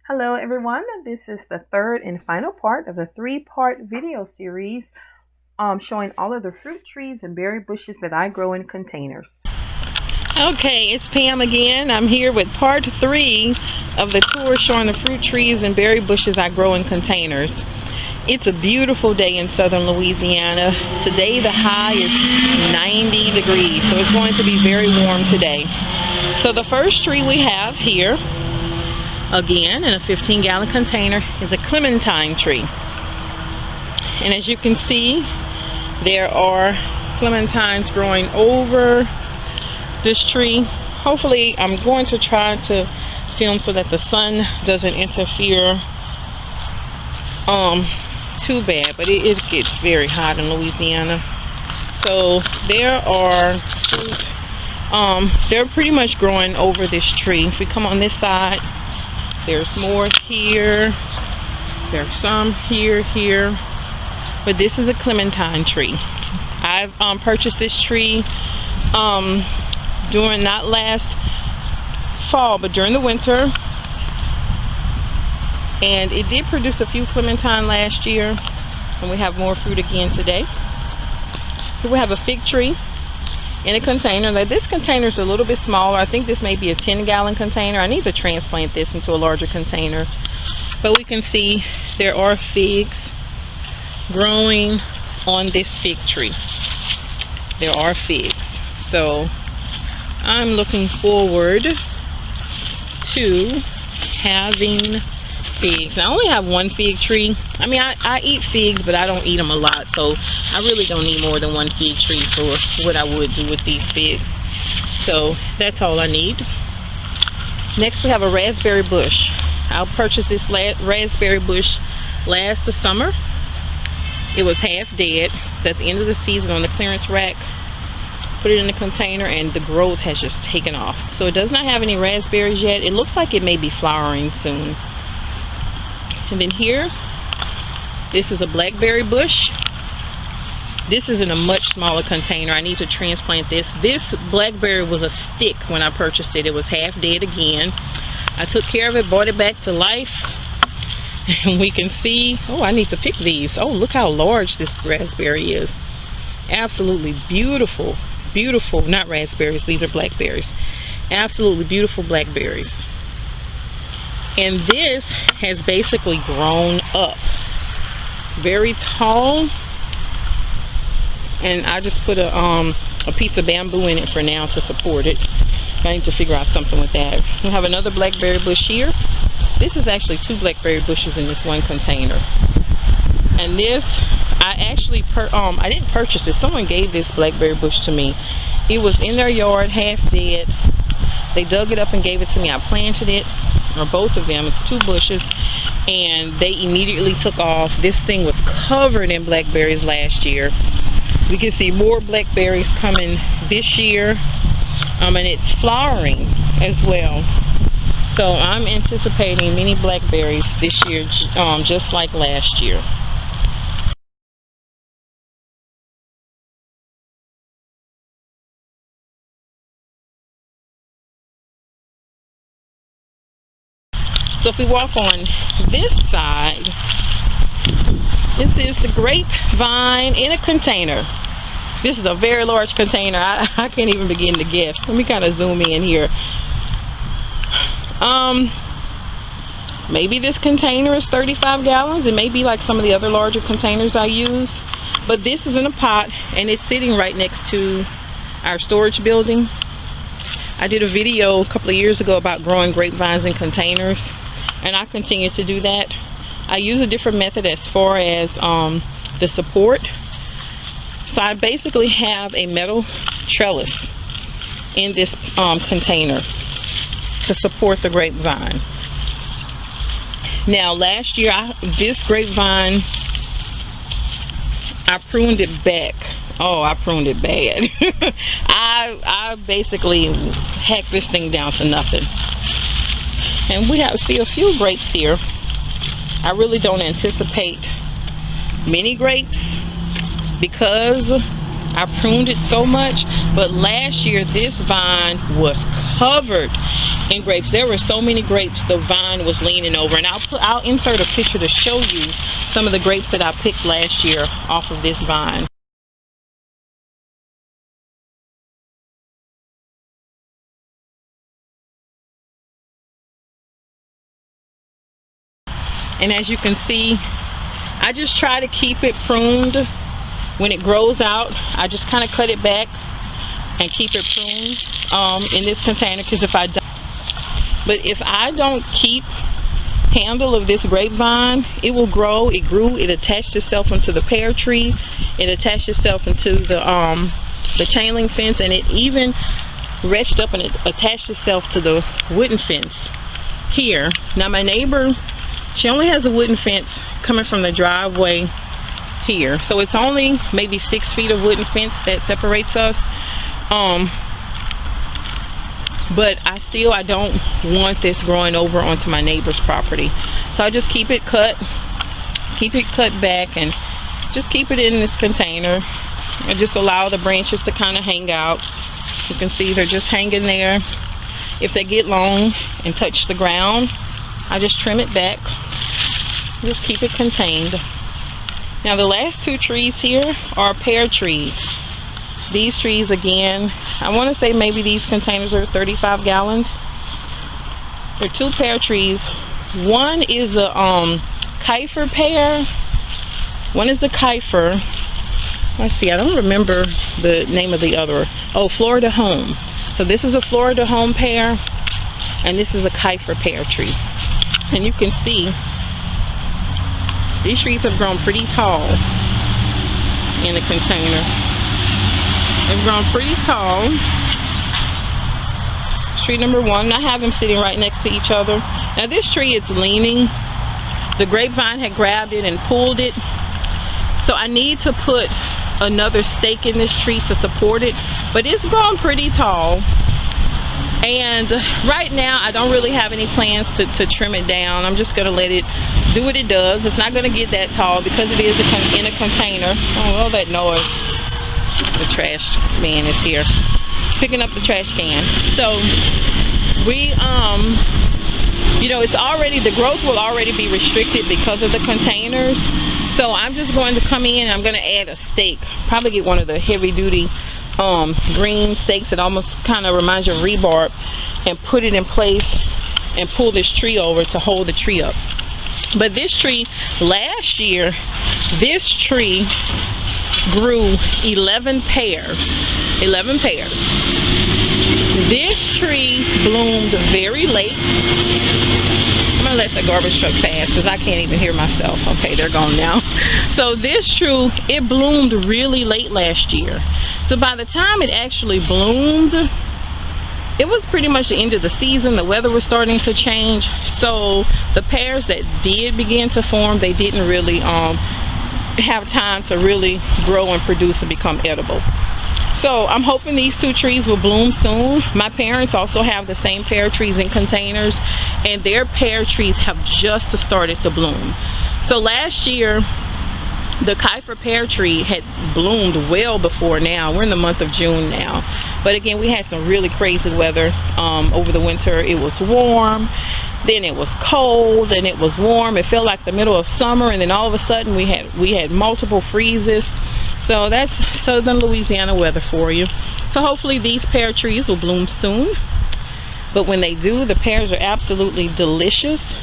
Hello everyone, this is the third and final part of the three-part video series showing all of the fruit trees and berry bushes that I grow in containers. Okay, it's Pam again. I'm here with part 3 of the tour showing the fruit trees and berry bushes I grow in containers. It's a beautiful day in southern Louisiana. Today the high is 90 degrees, so it's going to be very warm today. So the first tree we have here, again in a 15-gallon container, is a Clementine tree. And as you can see, there are clementines growing over this tree. Hopefully I'm going to try to film so that the sun doesn't interfere too bad, but it gets very hot in Louisiana. So there are fruit, they're pretty much growing over this tree. If we come on this side, there's more here, there's some here, but this is a clementine tree. I've purchased this tree during, not last fall, but during the winter, and it did produce a few clementine last year, and we have more fruit again today. Here we have a fig tree in a container. Now this container is a little bit smaller. I think this may be a 10-gallon container. I need to transplant this into a larger container, but we can see there are figs growing on this fig tree. There are figs, so I'm looking forward to having figs. Now, I only have one fig tree. I mean, I eat figs, but I don't eat them a lot, so I really don't need more than one fig tree for what I would do with these figs. So that's all I need. Next, we have a raspberry bush. I purchased this raspberry bush last summer. It was half dead. It's at the end of the season on the clearance rack. Put it in the container, and the growth has just taken off. So it does not have any raspberries yet. It looks like it may be flowering soon. And then here, this is a blackberry bush. This is in a much smaller container. I need to transplant this. This blackberry was a stick when I purchased it. It was half dead again. I took care of it, brought it back to life. And we can see, oh, I need to pick these. Oh, look how large this raspberry is. Absolutely beautiful, beautiful, not raspberries, these are blackberries. Absolutely beautiful blackberries. And this has basically grown up very tall, and I just put a piece of bamboo in it for now to support it. I need to figure out something with that. We have another blackberry bush here. This is actually 2 blackberry bushes in this one container. And this, I actually I didn't purchase it. Someone gave this blackberry bush to me. It was in their yard, half dead. They dug it up and gave it to me. I planted it, or both of them. It's 2 bushes, and they immediately took off. This thing was covered in blackberries last year. We can see more blackberries coming this year, and it's flowering as well. So I'm anticipating many blackberries this year, just like last year. So if we walk on this side, this is the grapevine in a container. This is a very large container. I can't even begin to guess. Let me kind of zoom in here. Maybe this container is 35 gallons. It may be like some of the other larger containers I use. But this is in a pot, and it's sitting right next to our storage building. I did a video a couple of years ago about growing grapevines in containers, and I continue to do that. I use a different method as far as the support. So I basically have a metal trellis in this container to support the grapevine. Now last year, this grapevine, I pruned it back. Oh, I pruned it bad. I basically hacked this thing down to nothing. And we see a few grapes here. I really don't anticipate many grapes because I pruned it so much. But last year, this vine was covered in grapes. There were so many grapes the vine was leaning over, and I'll insert a picture to show you some of the grapes that I picked last year off of this vine. And as you can see, I just try to keep it pruned. When it grows out, I just kind of cut it back and keep it pruned in this container, because if I don't keep handle of this grapevine, it will grow. It grew, it attached itself into the pear tree, it attached itself into the chain link fence, and it even reached up and it attached itself to the wooden fence here. Now my neighbor, she only has a wooden fence coming from the driveway here, so it's only maybe 6 feet of wooden fence that separates us. But I don't want this growing over onto my neighbor's property, so I just keep it cut back, and just keep it in this container and just allow the branches to kind of hang out. You can see they're just hanging there. If they get long and touch the ground, I just trim it back, just keep it contained. Now the last 2 trees here are pear trees. These trees, again, I want to say maybe these containers are 35 gallons. They're 2 pear trees. One is a Kiefer pear. One is a Kiefer. Let's see, I don't remember the name of the other. Oh, Florida Home. So this is a Florida Home pear, and this is a Kiefer pear tree. And you can see these trees have grown pretty tall in the container. They've grown pretty tall. Tree number 1. I have them sitting right next to each other. Now this tree is leaning. The grapevine had grabbed it and pulled it. So I need to put another stake in this tree to support it. But it's grown pretty tall. And right now I don't really have any plans to trim it down. I'm just going to let it do what it does. It's not going to get that tall because it is in a container. Oh, all that noise. The trash man is here picking up the trash can. So we you know, it's already, the growth will already be restricted because of the containers. So I'm just going to come in and I'm going to add a stake, probably get one of the heavy duty green stakes that almost kind of reminds you of rebarb, and put it in place and pull this tree over to hold the tree up. But this tree, last year, this tree grew 11 pears. 11 pears. This tree bloomed very late. I'm gonna let the garbage truck pass because I can't even hear myself. Okay, they're gone now. So this tree, it bloomed really late last year. So by the time it actually bloomed, it was pretty much the end of the season. The weather was starting to change. So the pears that did begin to form, they didn't really have time to really grow and produce and become edible. So I'm hoping these 2 trees will bloom soon. My parents also have the same pear trees in containers, and their pear trees have just started to bloom. So last year the Kiefer pear tree had bloomed well before now. We're in the month of June now, but again, we had some really crazy weather over the winter. It was warm, then it was cold, and it was warm. It felt like the middle of summer, and then all of a sudden we had multiple freezes. So that's southern Louisiana weather for you. So hopefully these pear trees will bloom soon. But when they do, the pears are absolutely delicious.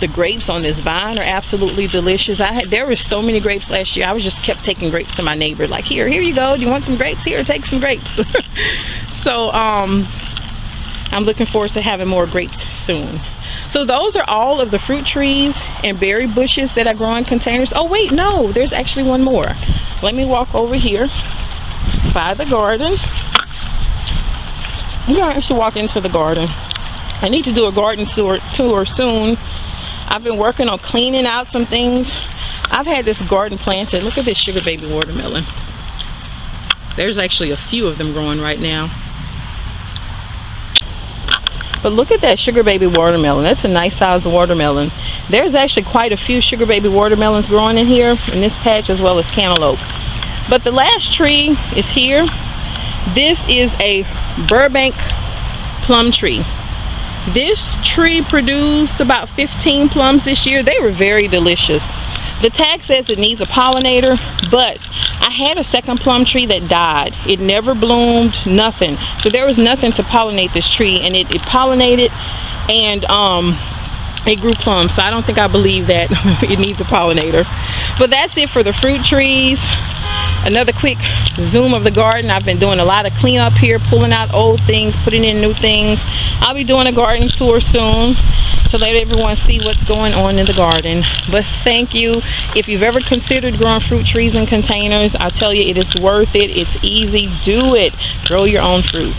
The grapes on this vine are absolutely delicious. There were so many grapes last year. I just kept taking grapes to my neighbor, like, here you go, do you want some grapes? Here, take some grapes. So I'm looking forward to having more grapes soon. So those are all of the fruit trees and berry bushes that I grow in containers. Oh wait, no, there's actually one more. Let me walk over here by the garden. I'm gonna actually walk into the garden. I need to do a garden tour soon. I've been working on cleaning out some things. I've had this garden planted. Look at this sugar baby watermelon. There's actually a few of them growing right now. But look at that sugar baby watermelon. That's a nice size watermelon. There's actually quite a few sugar baby watermelons growing in here, in this patch, as well as cantaloupe. But the last tree is here. This is a Burbank plum tree. This tree produced about 15 plums this year. They were very delicious. The tag says it needs a pollinator, but I had a second plum tree that died. It never bloomed, nothing. So there was nothing to pollinate this tree, and it pollinated, and it grew plums. So I don't think I believe that it needs a pollinator. But that's it for the fruit trees. Another quick zoom of the garden. I've been doing a lot of cleanup here, pulling out old things, putting in new things. I'll be doing a garden tour soon to let everyone see what's going on in the garden. But thank you. If you've ever considered growing fruit trees in containers, I'll tell you, it is worth it. It's easy. Do it. Grow your own fruit.